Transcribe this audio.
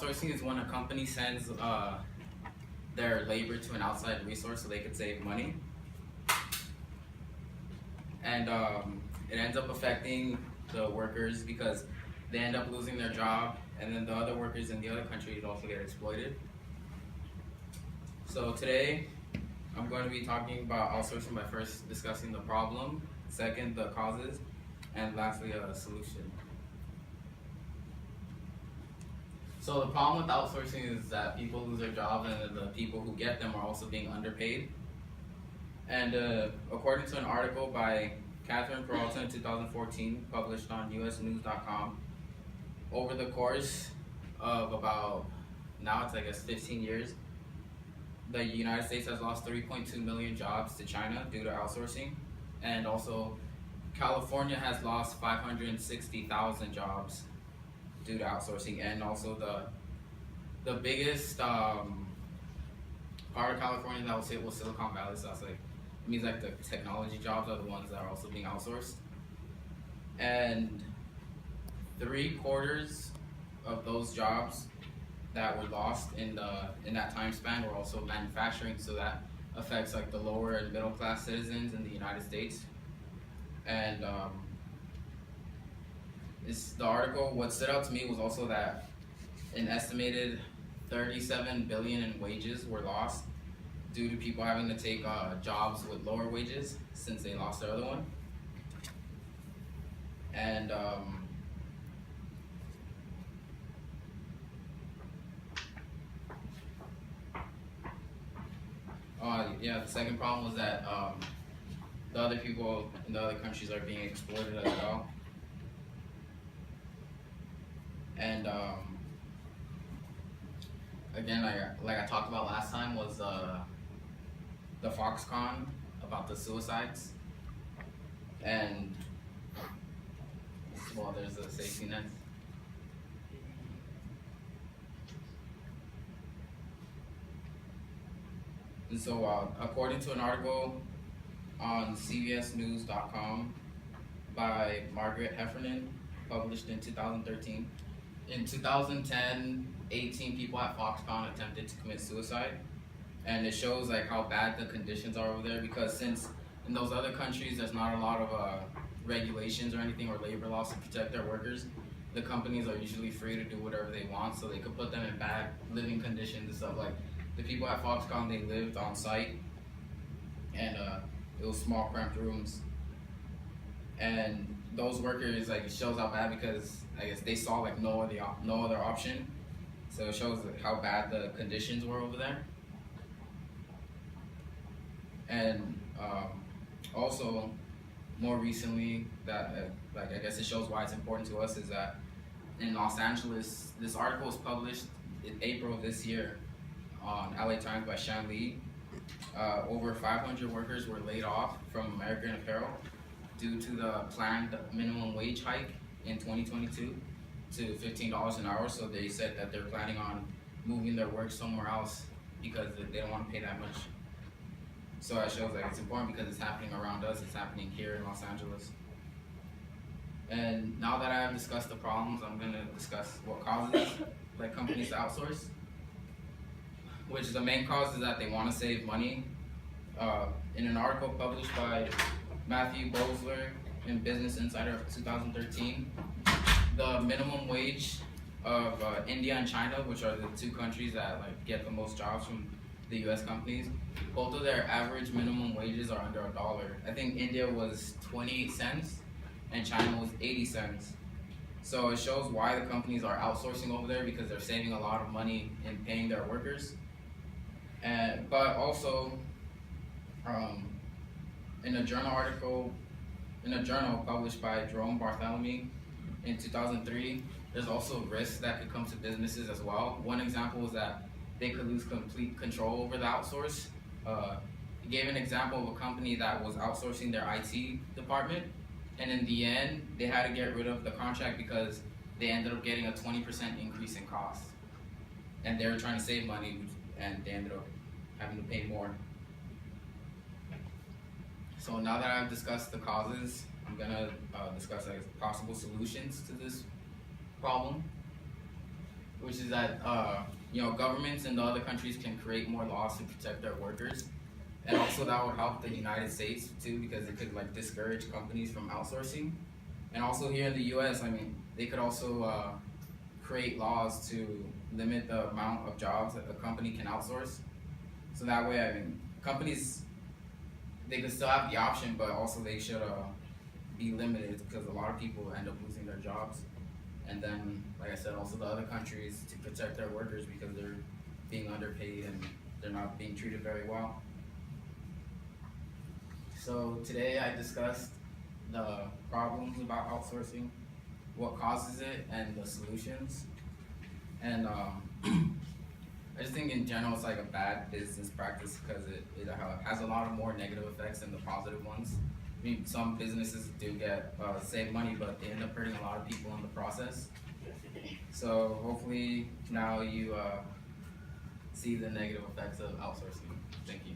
outsourcing is when a company sends their labor to an outside resource so they could save money. And it ends up affecting the workers because they end up losing their job, and then the other workers in the other countries also get exploited. So today, I'm going to be talking about outsourcing by first discussing the problem, second, the causes, and lastly, a solution. So the problem with outsourcing is that people lose their jobs, and the people who get them are also being underpaid. And according to an article by Catherine Peralta in 2014, published on usnews.com, over the course of about, now it's I guess 15 years, the United States has lost 3.2 million jobs to China due to outsourcing, and also California has lost 560,000 jobs due to outsourcing. And also the biggest part of California that I would say was Silicon Valley. So that's like, it means like the technology jobs are the ones that are also being outsourced, and 3/4 of those jobs that were lost in that time span were also manufacturing. So that affects like the lower and middle class citizens in the United States. And the article, what stood out to me was also that an estimated 37 billion in wages were lost due to people having to take jobs with lower wages since they lost their other one. And yeah, the second problem was that the other people in the other countries are being exploited as well. And again, like I talked about last time, was the Foxconn about the suicides. And well, there's a safety net. And so, according to an article on CBSnews.com by Margaret Heffernan, published in 2013, in 2010, 18 people at Foxconn attempted to commit suicide. And it shows like how bad the conditions are over there, because since in those other countries there's not a lot of regulations or anything or labor laws to protect their workers, the companies are usually free to do whatever they want, so they could put them in bad living conditions and stuff. Like the people at Foxconn, they lived on site, and it was small cramped rooms. And those workers, like, it shows how bad, because I guess they saw like no other option. So it shows how bad the conditions were over there. And also, more recently, that like I guess it shows why it's important to us, is that in Los Angeles, this article was published in April of this year on LA Times by Shan Lee. Over 500 workers were laid off from American Apparel due to the planned minimum wage hike in 2022 to $15 an hour. So they said that they're planning on moving their work somewhere else because they don't want to pay that much. So that shows that it's important because it's happening around us. It's happening here in Los Angeles. And now that I have discussed the problems, I'm going to discuss what causes like companies to outsource. Which the main cause is that they want to save money. In an article published by Matthew Bosler in Business Insider of 2013, the minimum wage of India and China, which are the two countries that like get the most jobs from the U.S. companies, both of their average minimum wages are under $1. I think India was 28 cents and China was 80 cents. So it shows why the companies are outsourcing over there, because they're saving a lot of money in paying their workers. But also, in a journal published by Jerome Bartholomew in 2003, there's also risks that could come to businesses as well. One example is that they could lose complete control over the outsource. He gave an example of a company that was outsourcing their IT department, and in the end, they had to get rid of the contract because they ended up getting a 20% increase in cost. And they were trying to save money, and they ended up having to pay more. So now that I've discussed the causes, I'm gonna discuss like possible solutions to this problem. which is that governments in the other countries can create more laws to protect their workers, and also that would help the United States too because it could like discourage companies from outsourcing. And also here in the U.S., I mean, they could also create laws to limit the amount of jobs that a company can outsource. So that way, I mean, companies they could still have the option, but also they should be limited because a lot of people end up losing their jobs. And then, like I said, also the other countries to protect their workers because they're being underpaid and they're not being treated very well. So today I discussed the problems about outsourcing, what causes it, and the solutions. And I just think in general it's like a bad business practice because it has a lot of more negative effects than the positive ones. I mean, some businesses do get save money, but they end up hurting a lot of people in the process. So hopefully now you see the negative effects of outsourcing. Thank you.